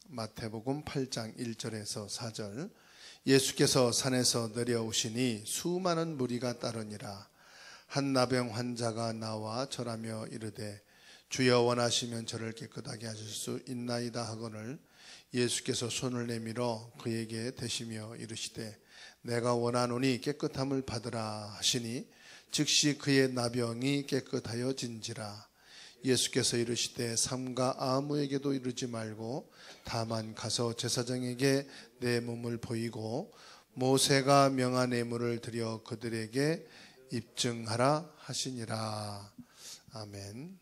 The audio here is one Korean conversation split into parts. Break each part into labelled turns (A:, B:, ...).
A: 마태복음 8장 1절에서 4절. 예수께서 산에서 내려오시니 수많은 무리가 따르니라. 한 나병 환자가 나와 절하며 이르되 주여 원하시면 저를 깨끗하게 하실 수 있나이다 하거늘 예수께서 손을 내밀어 그에게 대시며 이르시되 내가 원하노니 깨끗함을 받으라 하시니 즉시 그의 나병이 깨끗하여진지라. 예수께서 이르시되 삼가 아무에게도 이르지 말고 다만 가서 제사장에게 내 몸을 보이고 모세가 명한 예물을 드려 그들에게 입증하라 하시니라. 아멘.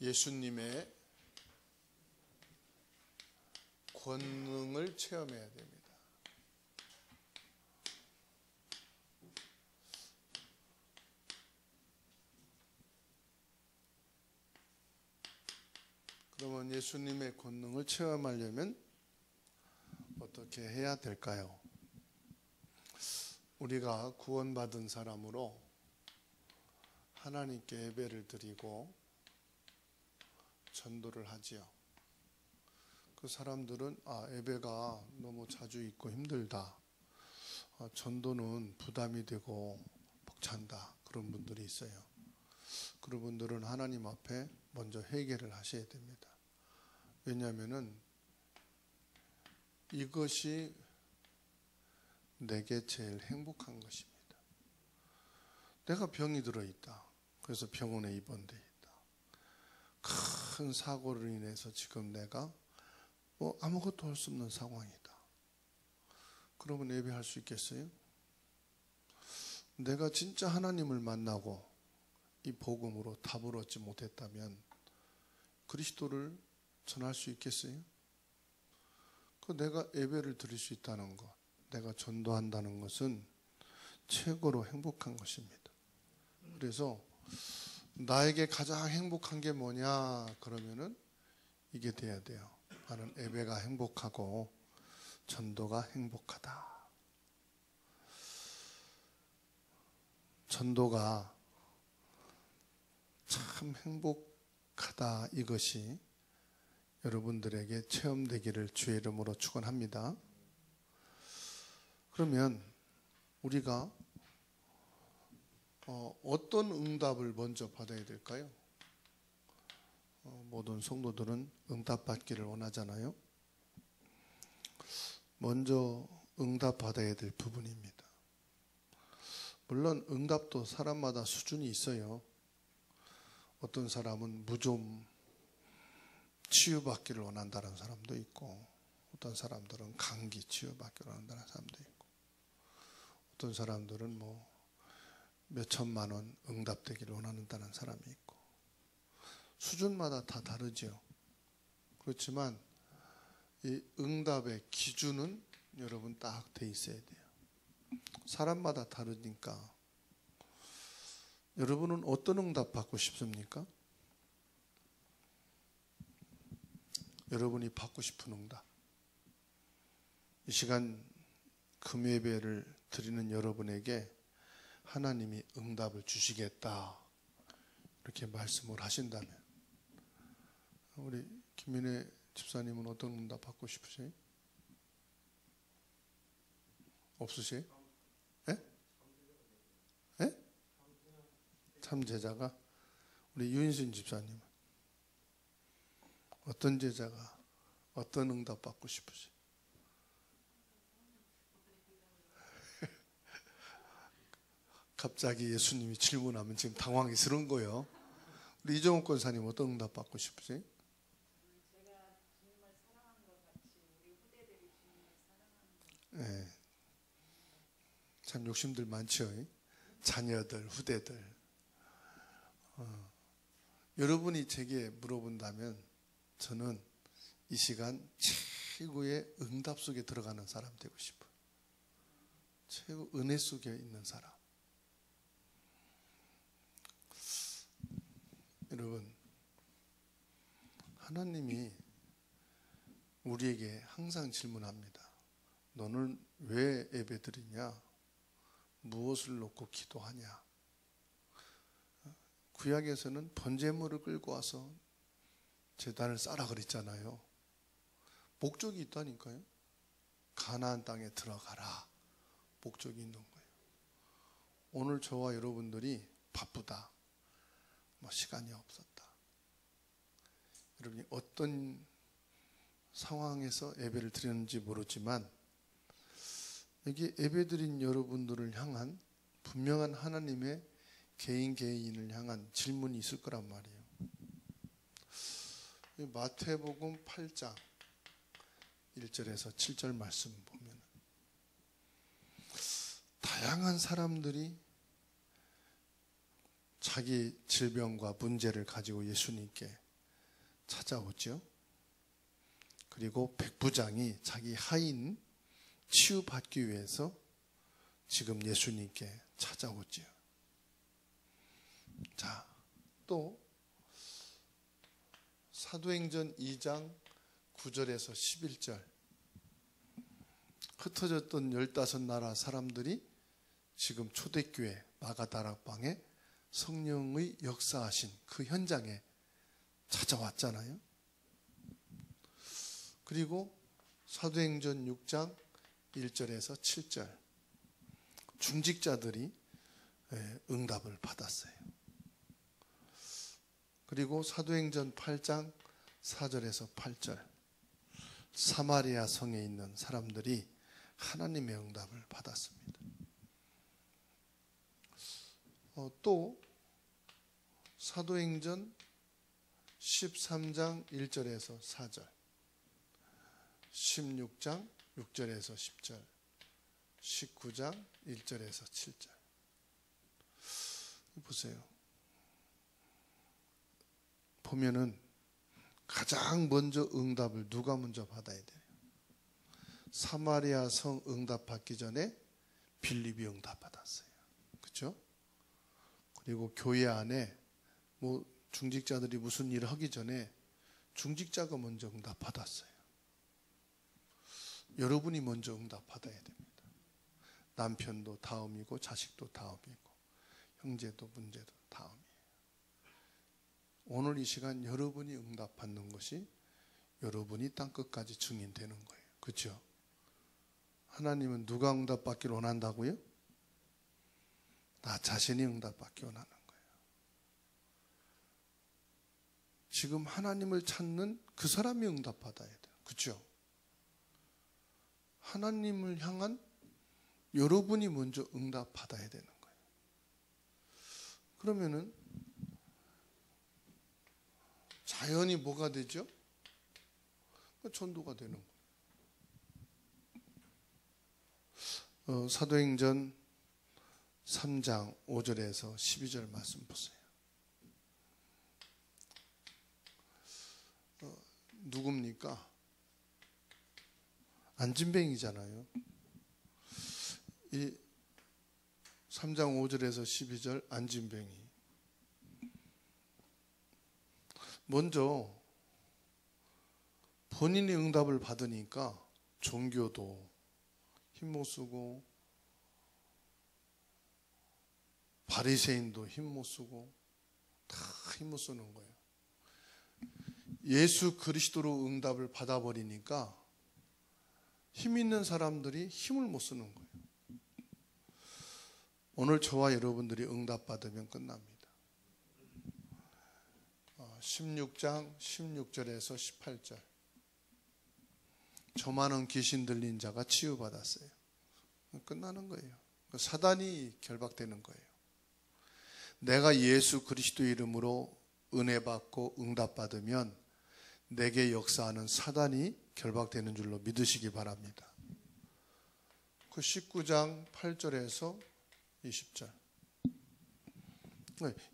A: 예수님의 권능을 체험해야 됩니다. 그러면 예수님의 권능을 체험하려면 어떻게 해야 될까요? 우리가 구원받은 사람으로 하나님께 예배를 드리고 전도를 하지요. 그 사람들은 예배가 너무 자주 있고 힘들다. 전도는 부담이 되고 벅찬다. 그런 분들이 있어요. 그런 분들은 하나님 앞에 먼저 회개를 하셔야 됩니다. 왜냐하면은 이것이 내게 제일 행복한 것입니다. 내가 병이 들어있다. 그래서 병원에 입원돼 있다. 큰 사고로 인해서 지금 내가 아무것도 할 수 없는 상황이다. 그러면 예배할 수 있겠어요? 내가 진짜 하나님을 만나고 이 복음으로 답을 얻지 못했다면 그리스도를 전할 수 있겠어요? 내가 예배를 드릴 수 있다는 것, 내가 전도한다는 것은 최고로 행복한 것입니다. 그래서 나에게 가장 행복한 게 뭐냐 그러면은 이게 돼야 돼요. 나는 예배가 행복하고 전도가 행복하다. 전도가 참 행복하다. 이것이 여러분들에게 체험되기를 주의 이름으로 축원합니다. 그러면 우리가 어떤 응답을 먼저 받아야 될까요? 모든 성도들은 응답받기를 원하잖아요. 먼저 응답받아야 될 부분입니다. 물론 응답도 사람마다 수준이 있어요. 어떤 사람은 무좀 치유받기를 원한다는 사람도 있고, 어떤 사람들은 감기 치유받기를 원한다는 사람도 있고, 어떤 사람들은 몇 천만 원 응답되기를 원한다는 사람이 있고, 수준마다 다 다르죠. 그렇지만 이 응답의 기준은 여러분 딱 돼 있어야 돼요. 사람마다 다르니까. 여러분은 어떤 응답 받고 싶습니까? 여러분이 받고 싶은 응답. 이 시간 금요예배를 드리는 여러분에게 하나님이 응답을 주시겠다 이렇게 말씀을 하신다면, 우리 김민혜 집사님은 어떤 응답 받고 싶으세요? 없으세요? 예? 예? 참 제자가? 우리 유인순 집사님은 어떤 제자가 어떤 응답 받고 싶으세요? 갑자기 예수님이 질문하면 지금 당황스러운 거예요. 우리 이정훈 권사님 어떤 응답 받고 싶으세요?
B: 제가 주님을 사랑한 것 같이 우리 후대들이 주님을 사랑하는 것.
A: 네. 참 욕심들 많죠. 자녀들, 후대들. 여러분이 제게 물어본다면 저는 이 시간 최고의 응답 속에 들어가는 사람 되고 싶어요. 최고 은혜 속에 있는 사람. 여러분, 하나님이 우리에게 항상 질문합니다. 너는 왜 예배드리냐? 무엇을 놓고 기도하냐? 구약에서는 번제물을 끌고 와서 제단을 쌓으라 그랬잖아요. 목적이 있다니까요. 가나안 땅에 들어가라. 목적이 있는 거예요. 오늘 저와 여러분들이 바쁘다. 시간이 없었다. 여러분이 어떤 상황에서 예배를 드렸는지 모르지만 여기 예배드린 여러분들을 향한 분명한 하나님의 개인을 향한 질문이 있을 거란 말이에요. 마태복음 8장 1절에서 7절 말씀 보면 다양한 사람들이 자기 질병과 문제를 가지고 예수님께 찾아오죠. 그리고 백부장이 자기 하인 치유받기 위해서 지금 예수님께 찾아오죠. 자, 또 사도행전 2장 9절에서 11절 흩어졌던 15나라 사람들이 지금 초대교회 마가다락방에 성령의 역사하신 그 현장에 찾아왔잖아요. 그리고 사도행전 6장 1절에서 7절 중직자들이 응답을 받았어요. 그리고 사도행전 8장 4절에서 8절 사마리아 성에 있는 사람들이 하나님의 응답을 받았습니다. 또 사도행전 13장 1절에서 4절 16장 6절에서 10절 19장 1절에서 7절 보세요. 보면은 가장 먼저 응답을 누가 먼저 받아야 돼요? 사마리아 성 응답 받기 전에 빌립이 응답 받았어요. 그렇죠? 그리고 교회 안에 중직자들이 무슨 일을 하기 전에 중직자가 먼저 응답 받았어요. 여러분이 먼저 응답 받아야 됩니다. 남편도 다음이고 자식도 다음이고 형제도 문제도 다음이에요. 오늘 이 시간 여러분이 응답받는 것이 여러분이 땅끝까지 증인되는 거예요. 그렇죠? 하나님은 누가 응답받기를 원한다고요? 나 자신이 응답받기 원하는 거예요. 지금 하나님을 찾는 그 사람이 응답받아야 돼요. 그렇죠? 하나님을 향한 여러분이 먼저 응답받아야 되는 거예요. 그러면은 자연히 뭐가 되죠? 전도가 되는 거예요. 사도행전 3장 5절에서 12절 말씀 보세요. 누굽니까? 안진뱅이잖아요. 이 3장 5절에서 12절 안진뱅이. 먼저 본인이 응답을 받으니까 종교도 힘 못 쓰고 바리새인도 힘 못 쓰고 다 힘 못 쓰는 거예요. 예수 그리스도로 응답을 받아버리니까 힘 있는 사람들이 힘을 못 쓰는 거예요. 오늘 저와 여러분들이 응답받으면 끝납니다. 16장 16절에서 18절 저 많은 귀신 들린 자가 치유받았어요. 끝나는 거예요. 사단이 결박되는 거예요. 내가 예수 그리스도 이름으로 은혜 받고 응답 받으면 내게 역사하는 사단이 결박되는 줄로 믿으시기 바랍니다. 그 19장 8절에서 20절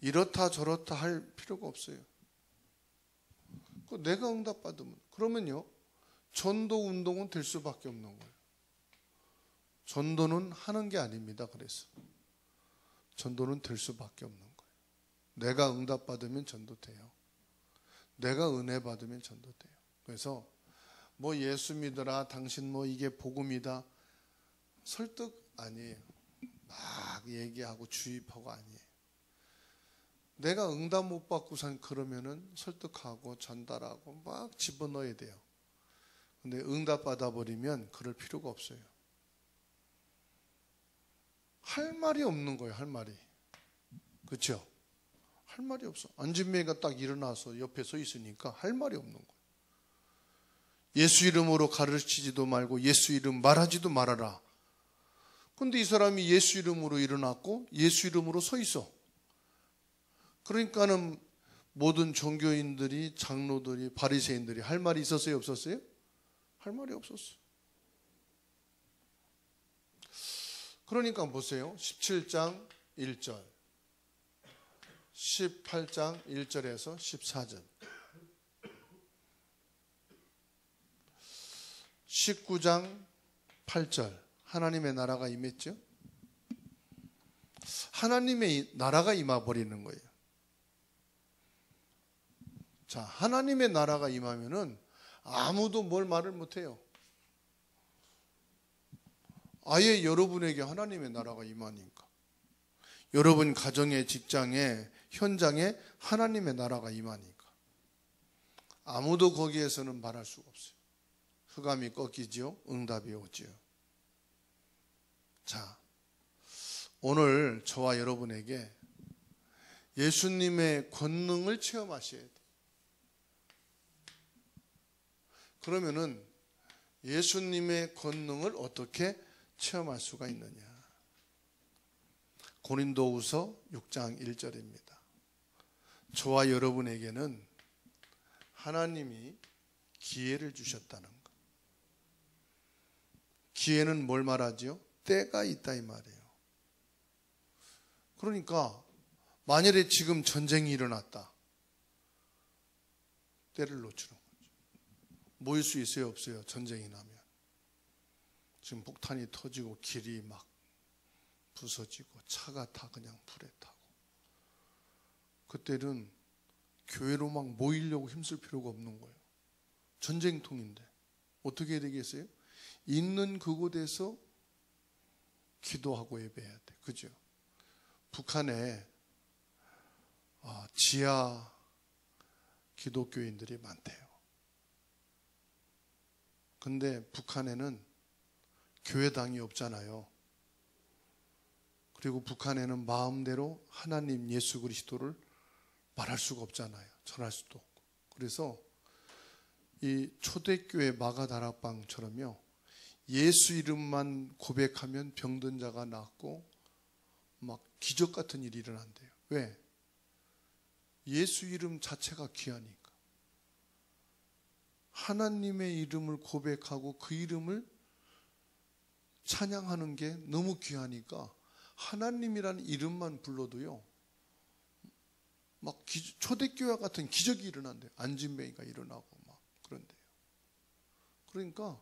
A: 이렇다 저렇다 할 필요가 없어요. 내가 응답 받으면 그러면요 전도 운동은 될 수밖에 없는 거예요. 전도는 하는 게 아닙니다. 그래서 전도는 될 수밖에 없는 거예요. 내가 응답 받으면 전도돼요. 내가 은혜 받으면 전도돼요. 그래서 예수 믿어라 당신 이게 복음이다 설득 아니에요. 막 얘기하고 주입하고 아니에요. 내가 응답 못 받고 그러면은 설득하고 전달하고 막 집어넣어야 돼요. 근데 응답 받아버리면 그럴 필요가 없어요. 할 말이 없는 거예요. 할 말이. 그렇죠? 할 말이 없어. 안진매가 딱 일어나서 옆에 서 있으니까 할 말이 없는 거예요. 예수 이름으로 가르치지도 말고 예수 이름 말하지도 말아라. 근데 이 사람이 예수 이름으로 일어났고 예수 이름으로 서 있어. 그러니까는 모든 종교인들이, 장로들이, 바리새인들이 할 말이 있었어요? 없었어요? 할 말이 없었어. 그러니까 보세요. 17장 1절, 18장 1절에서 14절, 19장 8절. 하나님의 나라가 임했죠? 하나님의 나라가 임해버리는 거예요. 자, 하나님의 나라가 임하면은 아무도 뭘 말을 못해요. 아예 여러분에게 하나님의 나라가 임하니까. 여러분 가정에, 직장에, 현장에 하나님의 나라가 임하니까 아무도 거기에서는 말할 수가 없어요. 흑암이 꺾이지요. 응답이 오지요. 자, 오늘 저와 여러분에게 예수님의 권능을 체험하셔야 돼요. 그러면은 예수님의 권능을 어떻게 체험할 수가 있느냐? 고린도후서 6장 1절입니다. 저와 여러분에게는 하나님이 기회를 주셨다는 것. 기회는 뭘 말하지요? 때가 있다 이 말이에요. 그러니까 만일에 지금 전쟁이 일어났다. 때를 놓치는 거죠. 모일 수 있어요? 없어요? 전쟁이 나면. 지금 폭탄이 터지고 길이 막 부서지고 차가 다 그냥 불에 타고. 그때는 교회로 막 모이려고 힘쓸 필요가 없는 거예요. 전쟁통인데 어떻게 해야 되겠어요? 있는 그곳에서 기도하고 예배해야 돼. 그죠? 북한에 지하 기독교인들이 많대요. 근데 북한에는 교회당이 없잖아요. 그리고 북한에는 마음대로 하나님 예수 그리스도를 말할 수가 없잖아요. 전할 수도 없고. 그래서 이 초대교회 마가다락방처럼요. 예수 이름만 고백하면 병든 자가 낫고 막 기적 같은 일이 일어난대요. 왜? 예수 이름 자체가 귀하니까. 하나님의 이름을 고백하고 그 이름을 찬양하는 게 너무 귀하니까 하나님이라는 이름만 불러도요. 막 초대교회 같은 기적이 일어난대요. 안진뱅이가 일어나고 막 그런데요. 그러니까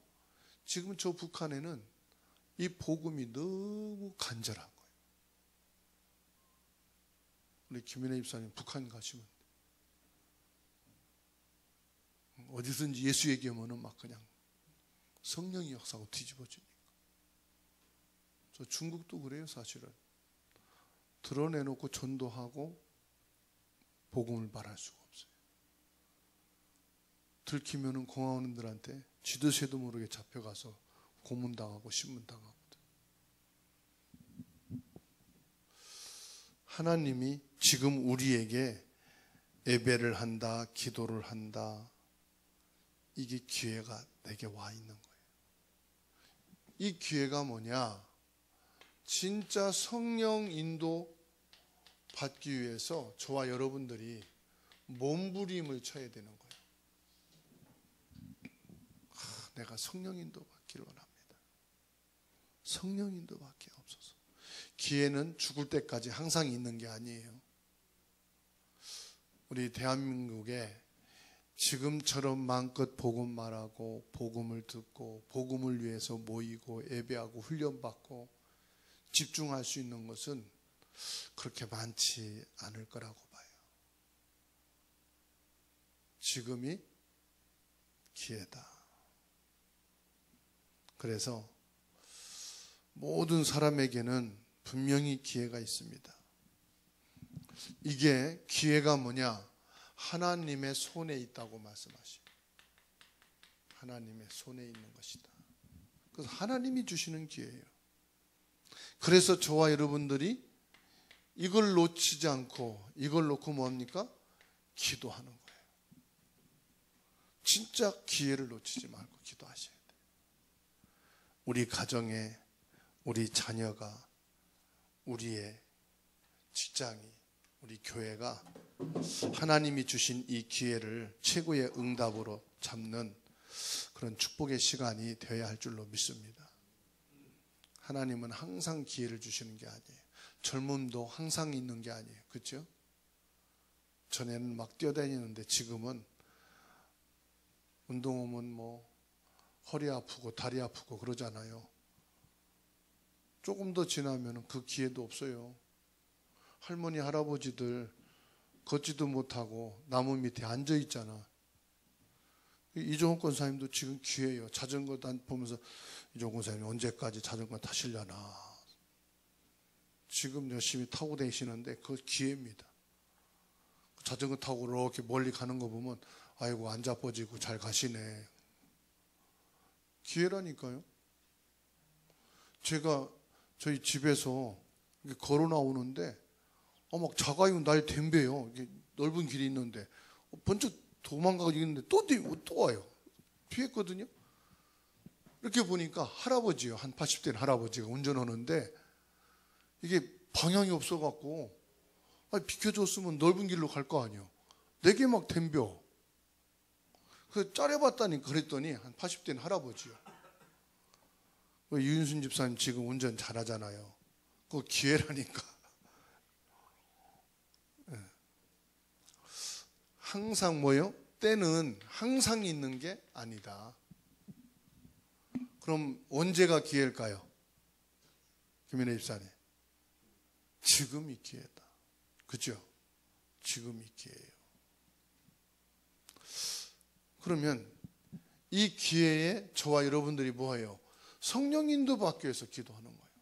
A: 지금 저 북한에는 이 복음이 너무 간절한 거예요. 우리 김인혜 집사님 북한 가시면 어디든지 예수 얘기하면은 막 그냥 성령이 역사하고 뒤집어지니까. 저 중국도 그래요, 사실은. 드러내놓고 전도하고 복음을 말할 수가 없어요. 들키면은 공화원들한테 쥐도 새도 모르게 잡혀가서 고문당하고 신문당하거든. 하나님이 지금 우리에게 예배를 한다, 기도를 한다. 이게 기회가 내게 와 있는 거예요. 이 기회가 뭐냐? 진짜 성령 인도 받기 위해서 저와 여러분들이 몸부림을 쳐야 되는 거예요. 내가 성령 인도 받기를 원합니다. 성령 인도 받기 없어서. 기회는 죽을 때까지 항상 있는 게 아니에요. 우리 대한민국에 지금처럼 마음껏 복음 말하고 복음을 듣고 복음을 위해서 모이고 예배하고 훈련받고 집중할 수 있는 것은 그렇게 많지 않을 거라고 봐요. 지금이 기회다. 그래서 모든 사람에게는 분명히 기회가 있습니다. 이게 기회가 뭐냐? 하나님의 손에 있다고 말씀하시고, 하나님의 손에 있는 것이다. 그래서 하나님이 주시는 기회예요. 그래서 저와 여러분들이 이걸 놓치지 않고 이걸 놓고 뭡니까? 기도하는 거예요. 진짜 기회를 놓치지 말고 기도하셔야 돼요. 우리 가정에 우리 자녀가, 우리의 직장이, 우리 교회가 하나님이 주신 이 기회를 최고의 응답으로 잡는 그런 축복의 시간이 되어야 할 줄로 믿습니다. 하나님은 항상 기회를 주시는 게 아니에요. 젊음도 항상 있는 게 아니에요. 그렇죠? 전에는 막 뛰어다니는데 지금은 운동하면 뭐 허리 아프고 다리 아프고 그러잖아요. 조금 더 지나면 그 기회도 없어요. 할머니 할아버지들 걷지도 못하고 나무 밑에 앉아 있잖아. 이종훈 권사님도 지금 기회예요. 자전거 보면서 이종훈 권사님 언제까지 자전거 타시려나. 지금 열심히 타고 다니시는데 그거 기회입니다. 자전거 타고 이렇게 멀리 가는 거 보면 아이고 안 자빠지고 잘 가시네. 기회라니까요. 제가 저희 집에서 걸어 나오는데 막 자가용 날 댐벼요. 이게 넓은 길이 있는데 번쩍 도망가고 있는데 또 와요. 피했거든요. 이렇게 보니까 할아버지요. 한 80대 할아버지가 운전하는데 이게 방향이 없어갖고 비켜줬으면 넓은 길로 갈 거 아니에요. 내게 막 댐벼. 그래서 짜려봤다니까 그랬더니 한 80대 할아버지요. 유윤순 집사님 지금 운전 잘하잖아요. 그거 기회라니까. 항상 뭐요? 때는 항상 있는 게 아니다. 그럼 언제가 기회일까요? 김민혜 집사님. 지금이 기회다. 그죠? 지금이 기회예요. 그러면 이 기회에 저와 여러분들이 뭐예요? 성령 인도 받기 위해서 기도하는 거예요.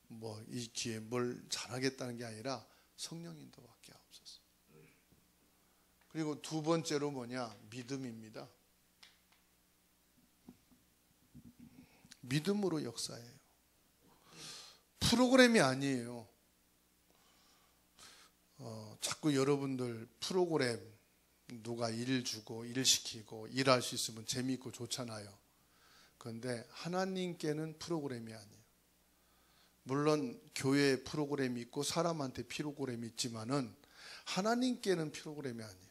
A: 뭐 이 기회에 뭘 잘하겠다는 게 아니라 성령 인도 받기 없었어. 그리고 두 번째로 뭐냐? 믿음입니다. 믿음으로 역사해요. 프로그램이 아니에요. 자꾸 여러분들 프로그램 누가 일 주고 일 시키고 일할 수 있으면 재미있고 좋잖아요. 그런데 하나님께는 프로그램이 아니에요. 물론 교회에 프로그램이 있고 사람한테 프로그램이 있지만은 하나님께는 프로그램이 아니에요.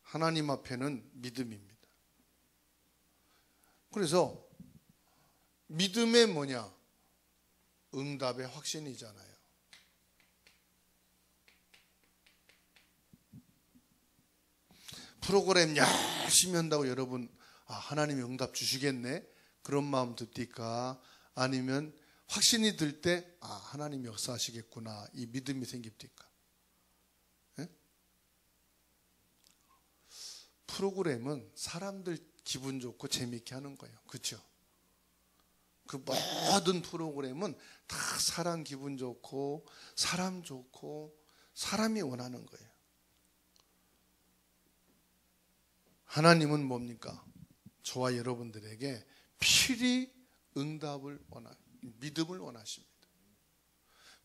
A: 하나님 앞에는 믿음입니다. 그래서 믿음의 뭐냐? 응답의 확신이잖아요. 프로그램 열심히 한다고 여러분 하나님이 응답 주시겠네? 그런 마음 듭니까? 아니면 확신이 들 때 하나님이 역사하시겠구나 이 믿음이 생깁니까? 네? 프로그램은 사람들 기분 좋고 재미있게 하는 거예요. 그렇죠? 그 모든 프로그램은 다 사람 기분 좋고 사람 좋고 사람이 원하는 거예요. 하나님은 뭡니까? 저와 여러분들에게 필히 응답을 믿음을 원하십니다.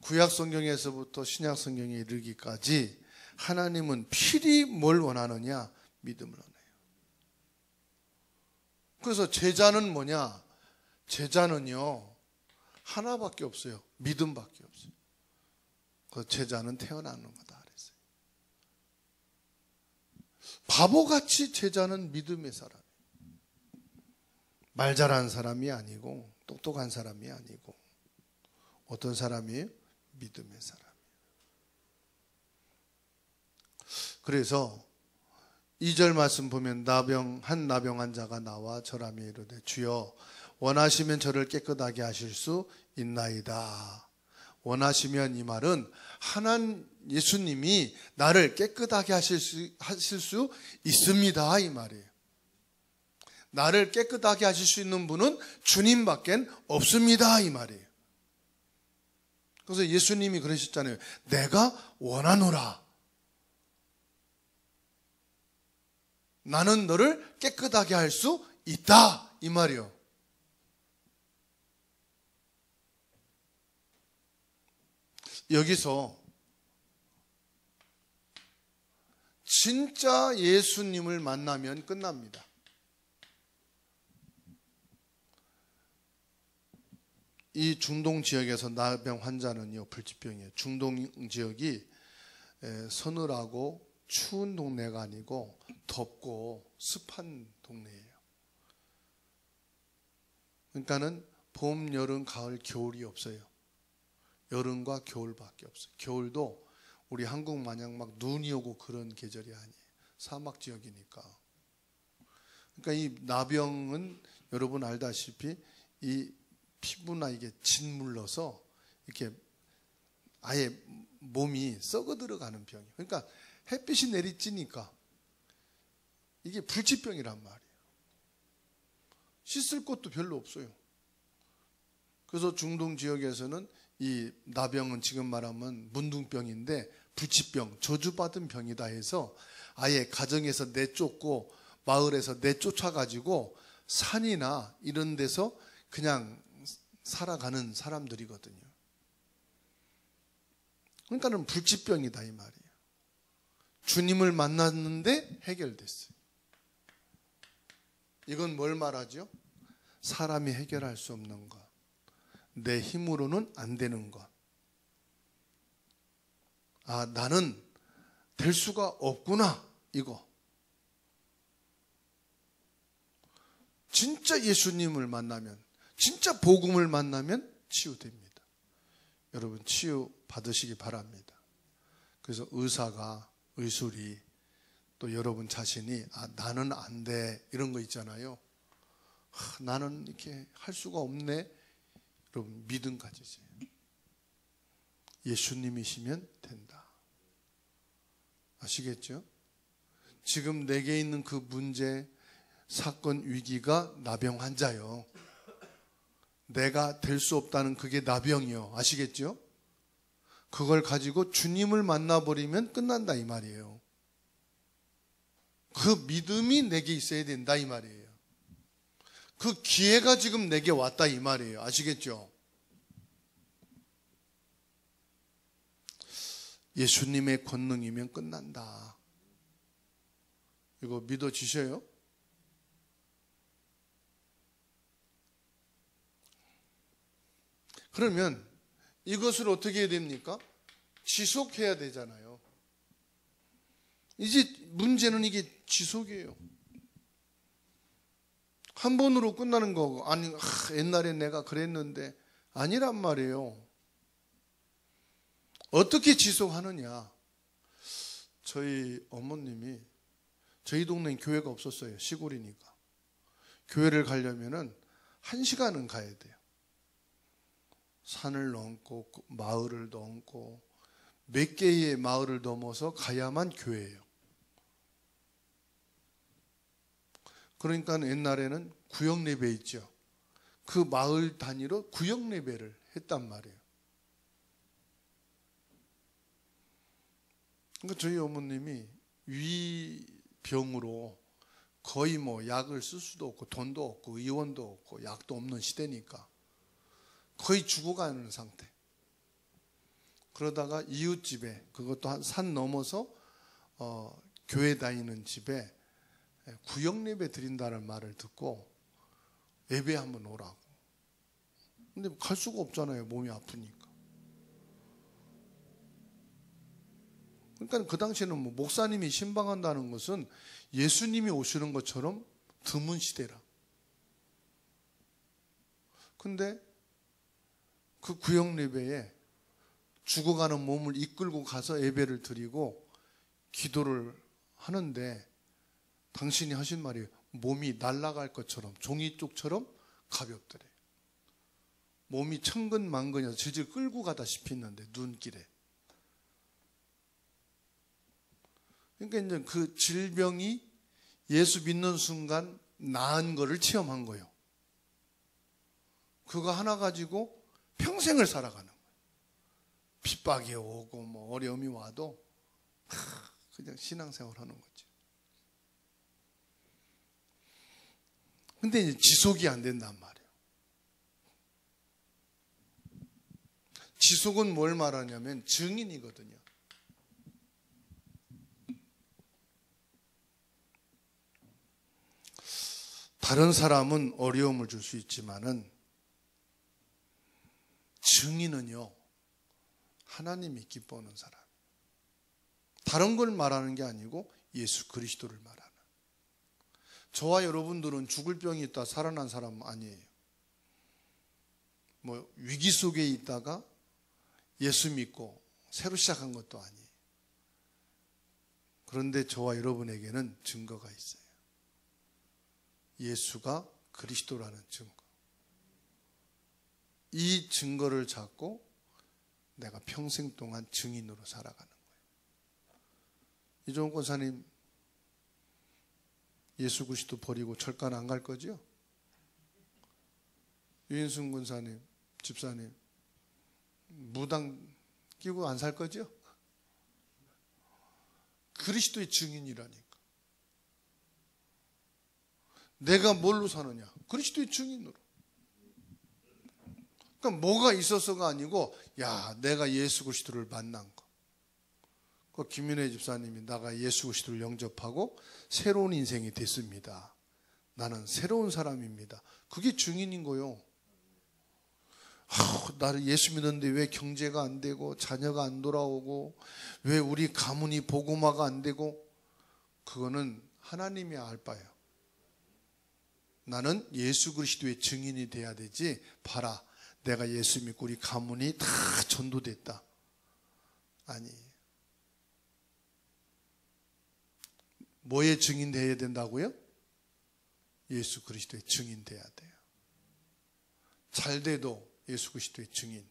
A: 구약 성경에서부터 신약 성경에 이르기까지 하나님은 필히 뭘 원하느냐? 믿음을 원해요. 그래서 제자는 뭐냐? 제자는요 하나밖에 없어요. 믿음밖에 없어요. 그 제자는 태어나는 거다 그랬어요. 바보같이 제자는 믿음의 사람이에요. 말 잘하는 사람이 아니고 똑똑한 사람이 아니고 어떤 사람이에요? 믿음의 사람이에요. 그래서 2절 말씀 보면 한 나병 환자가 나와 절하며 이르되 주여 원하시면 저를 깨끗하게 하실 수 있나이다. 원하시면 이 말은 예수님이 나를 깨끗하게 하실 수 있습니다 이 말이에요. 나를 깨끗하게 하실 수 있는 분은 주님밖에 없습니다 이 말이에요. 그래서 예수님이 그러셨잖아요. 내가 원하노라. 나는 너를 깨끗하게 할 수 있다. 이 말이요. 여기서 진짜 예수님을 만나면 끝납니다. 이 중동 지역에서 나병 환자는요, 불치병이에요. 중동 지역이 서늘하고 추운 동네가 아니고 덥고 습한 동네예요. 그러니까는 봄, 여름, 가을, 겨울이 없어요. 여름과 겨울밖에 없어요. 겨울도 우리 한국 마냥 막 눈이 오고 그런 계절이 아니에요. 사막 지역이니까. 그러니까 이 나병은 여러분 알다시피 이 피부나 이게 짓물러서 이렇게 아예 몸이 썩어 들어가는 병이에요. 그러니까 햇빛이 내리쬐니까 이게 불치병이란 말이에요. 씻을 곳도 별로 없어요. 그래서 중동 지역에서는 이 나병은 지금 말하면 문둥병인데 불치병, 저주받은 병이다 해서 아예 가정에서 내쫓고 마을에서 내쫓아가지고 산이나 이런 데서 그냥 살아가는 사람들이거든요. 그러니까는 불치병이다 이 말이에요. 주님을 만났는데 해결됐어요. 이건 뭘 말하죠? 사람이 해결할 수 없는 것, 내 힘으로는 안 되는 것. 아, 나는 될 수가 없구나, 이거. 진짜 예수님을 만나면, 진짜 복음을 만나면 치유됩니다. 여러분 치유 받으시기 바랍니다. 그래서 의사가, 의술이 또 여러분 자신이 아, 나는 안 돼, 이런 거 있잖아요. 나는 이렇게 할 수가 없네. 여러분 믿음 가지세요. 예수님이시면 된다. 아시겠죠? 지금 내게 있는 그 문제, 사건, 위기가 나병 환자요. 내가 될 수 없다는 그게 나병이요. 아시겠죠? 그걸 가지고 주님을 만나버리면 끝난다 이 말이에요. 그 믿음이 내게 있어야 된다 이 말이에요. 그 기회가 지금 내게 왔다 이 말이에요. 아시겠죠? 예수님의 권능이면 끝난다. 이거 믿어지셔요? 그러면 이것을 어떻게 해야 됩니까? 지속해야 되잖아요. 이제 문제는 이게 지속이에요. 한 번으로 끝나는 거고, 아니, 옛날에 내가 그랬는데, 아니란 말이에요. 어떻게 지속하느냐? 저희 어머님이, 저희 동네엔 교회가 없었어요. 시골이니까. 교회를 가려면은 1시간은 가야 돼요. 산을 넘고, 마을을 넘고, 몇 개의 마을을 넘어서 가야만 교회예요. 그러니까 옛날에는 구역 예배 있죠. 그 마을 단위로 구역 예배를 했단 말이에요. 그러니까 저희 어머님이 위병으로 거의 뭐 약을 쓸 수도 없고 돈도 없고 의원도 없고 약도 없는 시대니까 거의 죽어가는 상태. 그러다가 이웃집에, 그것도 한 산 넘어서 교회 다니는 집에 구역 예배 드린다는 말을 듣고 예배 한번 오라고. 근데 갈 수가 없잖아요. 몸이 아프니까. 그러니까 그 당시에는 뭐 목사님이 신방한다는 것은 예수님이 오시는 것처럼 드문 시대라. 근데 그 구역 예배에 죽어가는 몸을 이끌고 가서 예배를 드리고 기도를 하는데 당신이 하신 말이 몸이 날아갈 것처럼 종이쪽처럼 가볍더래. 몸이 천근만근해서 질질 끌고 가다시피 했는데 눈길에. 그러니까 이제 그 질병이 예수 믿는 순간 나은 거를 체험한 거예요. 그거 하나 가지고 평생을 살아가는 거예요. 핍박이 오고 뭐 어려움이 와도 그냥 신앙생활 하는 거지. 근데 이제 지속이 안 된단 말이에요. 지속은 뭘 말하냐면 증인이거든요. 다른 사람은 어려움을 줄 수 있지만은 증인은요, 하나님이 기뻐하는 사람. 다른 걸 말하는 게 아니고 예수 그리스도를 말하는. 저와 여러분들은 죽을 병이 있다 살아난 사람 아니에요. 뭐 위기 속에 있다가 예수 믿고 새로 시작한 것도 아니에요. 그런데 저와 여러분에게는 증거가 있어요. 예수가 그리스도라는 증거. 이 증거를 잡고 내가 평생 동안 증인으로 살아가는 거예요. 이종훈 권사님, 예수 그리스도 버리고 철관 안 갈 거죠? 유인순 권사님, 집사님, 무당 끼고 안 살 거죠? 그리스도의 증인이라니까. 내가 뭘로 사느냐? 그리스도의 증인으로. 그러니까 뭐가 있어서가 아니고, 야, 내가 예수 그리스도를 만난 거. 그 김윤혜 집사님이 나가 예수 그리스도를 영접하고 새로운 인생이 됐습니다. 나는 새로운 사람입니다. 그게 증인인 거요. 나를 예수 믿었는데 왜 경제가 안 되고 자녀가 안 돌아오고 왜 우리 가문이 복음화가 안 되고, 그거는 하나님이 알 바예요. 나는 예수 그리스도의 증인이 돼야 되지, 봐라 내가 예수 믿고 우리 가문이 다 전도됐다. 아니, 뭐의 증인 돼야 된다고요? 예수 그리스도의 증인 돼야 돼요. 잘 돼도 예수 그리스도의 증인,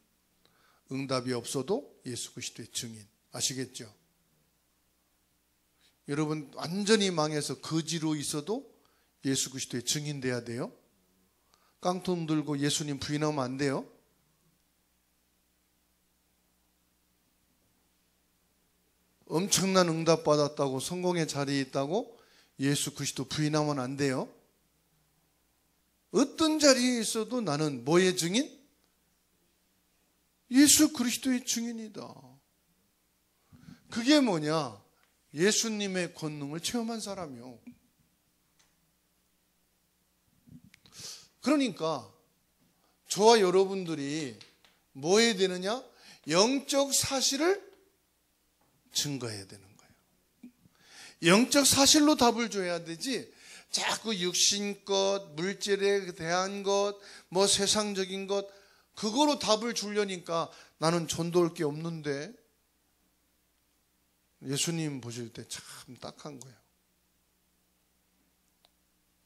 A: 응답이 없어도 예수 그리스도의 증인. 아시겠죠? 여러분 완전히 망해서 거지로 있어도 예수 그리스도의 증인 돼야 돼요. 깡통 들고 예수님 부인하면 안 돼요. 엄청난 응답 받았다고 성공의 자리에 있다고 예수 그리스도 부인하면 안 돼요. 어떤 자리에 있어도 나는 뭐의 증인? 예수 그리스도의 증인이다. 그게 뭐냐? 예수님의 권능을 체험한 사람이요. 그러니까 저와 여러분들이 뭐 해야 되느냐? 영적 사실을 증거해야 되는 거예요. 영적 사실로 답을 줘야 되지, 자꾸 육신 것, 물질에 대한 것, 뭐 세상적인 것, 그거로 답을 주려니까 나는 전도할 게 없는데. 예수님 보실 때 참 딱한 거예요.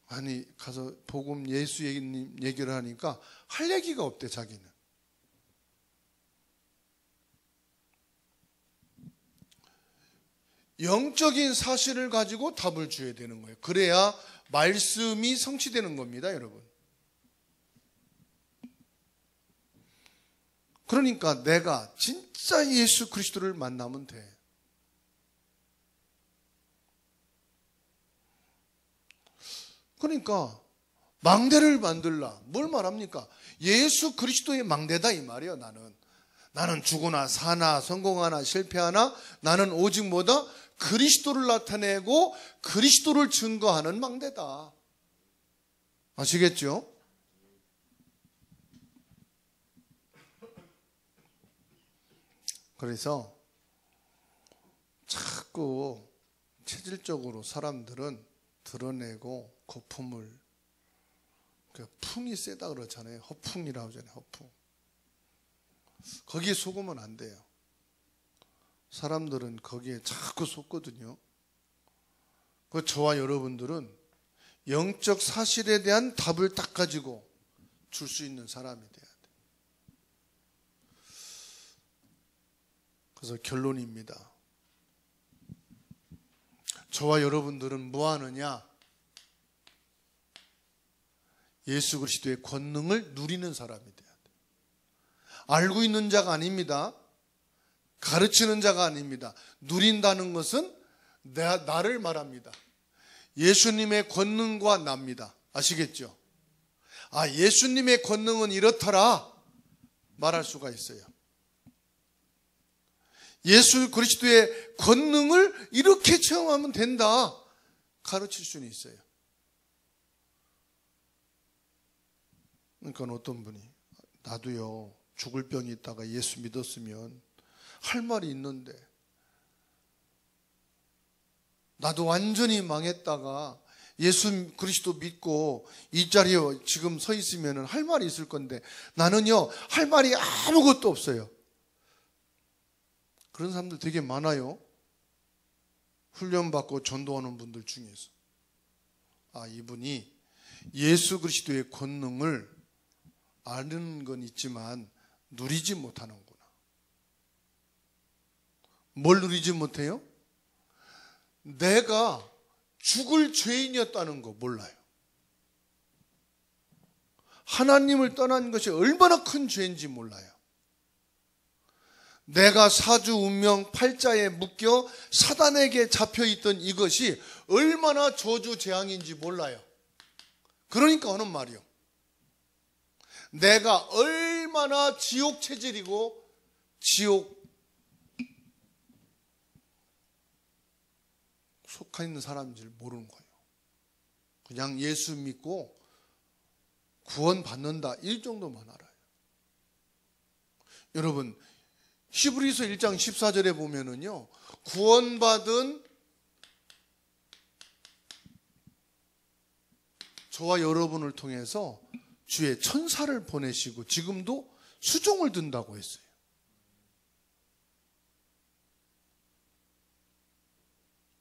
A: 아니 가서 복음 예수 얘기를 하니까 할 얘기가 없대. 자기는 영적인 사실을 가지고 답을 줘야 되는 거예요. 그래야 말씀이 성취되는 겁니다, 여러분. 그러니까 내가 진짜 예수 그리스도를 만나면 돼. 그러니까 망대를 만들라. 뭘 말합니까? 예수 그리스도의 망대다 이 말이에요. 나는 죽으나 사나 성공하나 실패하나 나는 오직 뭐다? 그리스도를 나타내고 그리스도를 증거하는 망대다. 아시겠죠? 그래서 자꾸 체질적으로 사람들은 드러내고 거품을, 풍이 세다 그러잖아요. 허풍이라고 하잖아요. 허풍. 거기에 속으면 안 돼요. 사람들은 거기에 자꾸 속거든요. 그 저와 여러분들은 영적 사실에 대한 답을 딱 가지고 줄 수 있는 사람이 돼야 돼. 그래서 결론입니다. 저와 여러분들은 뭐 하느냐? 예수 그리스도의 권능을 누리는 사람이 돼야 돼. 알고 있는 자가 아닙니다. 가르치는 자가 아닙니다. 누린다는 것은 나를 말합니다. 예수님의 권능과 납니다. 아시겠죠? 아, 예수님의 권능은 이렇더라 말할 수가 있어요. 예수 그리스도의 권능을 이렇게 체험하면 된다 가르칠 수는 있어요. 그러니까 어떤 분이 나도요 죽을 병이 있다가 예수 믿었으면 할 말이 있는데, 나도 완전히 망했다가 예수 그리스도 믿고 이 자리에 지금 서 있으면 할 말이 있을 건데 나는요 할 말이 아무것도 없어요. 그런 사람들 되게 많아요. 훈련받고 전도하는 분들 중에서. 아, 이분이 예수 그리스도의 권능을 아는 건 있지만 누리지 못하는구나. 뭘 누리지 못해요? 내가 죽을 죄인이었다는 거 몰라요. 하나님을 떠난 것이 얼마나 큰 죄인지 몰라요. 내가 사주 운명 팔자에 묶여 사단에게 잡혀있던 이것이 얼마나 저주 재앙인지 몰라요. 그러니까 하는 말이요. 내가 얼마나 지옥 체질이고 지옥 속해 있는 사람인지 모르는 거예요. 그냥 예수 믿고 구원 받는다 이 정도만 알아요. 여러분 히브리서 1장 14절에 보면은요 구원받은 저와 여러분을 통해서 주의 천사를 보내시고 지금도 수종을 든다고 했어요.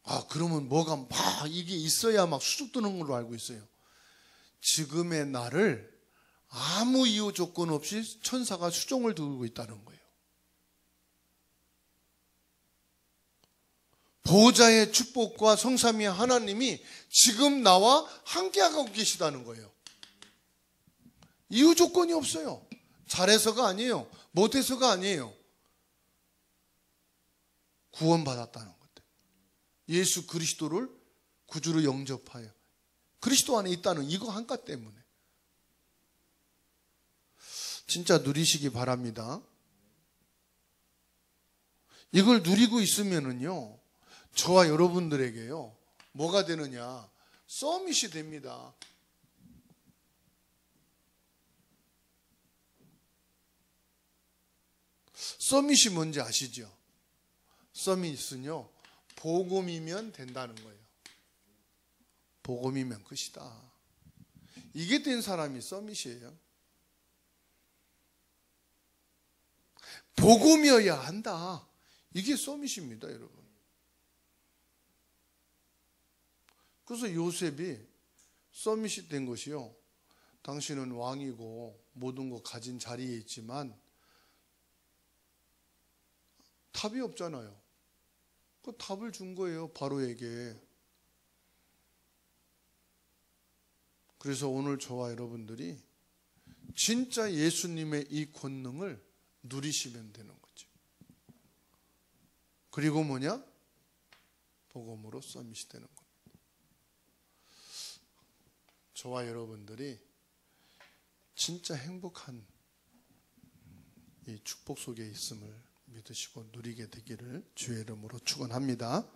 A: 아, 그러면 뭐가 막 이게 있어야 막 수죽 드는 걸로 알고 있어요. 지금의 나를 아무 이유 조건 없이 천사가 수종을 두고 있다는 거예요. 보호자의 축복과 성삼위 하나님이 지금 나와 함께하고 계시다는 거예요. 이유 조건이 없어요. 잘해서가 아니에요. 못해서가 아니에요. 구원받았다는 것. 예수 그리스도를 구주로 영접하여 그리스도 안에 있다는 이거 한가 때문에 진짜 누리시기 바랍니다. 이걸 누리고 있으면은요 저와 여러분들에게요 뭐가 되느냐, 서밋이 됩니다. 서밋이 뭔지 아시죠? 서밋은요 복음이면 된다는 거예요. 복음이면 끝이다. 이게 된 사람이 서밋이에요. 복음이어야 한다. 이게 서밋입니다, 여러분. 그래서 요셉이 서밋이 된 것이요. 당신은 왕이고 모든 거 가진 자리에 있지만 답이 없잖아요. 그 답을 준 거예요, 바로에게. 그래서 오늘 저와 여러분들이 진짜 예수님의 이 권능을 누리시면 되는 거죠. 그리고 뭐냐? 복음으로 서밋이 되는 겁니다. 저와 여러분들이 진짜 행복한 이 축복 속에 있음을 믿으시고 누리게 되기를 주의 이름으로 축원합니다.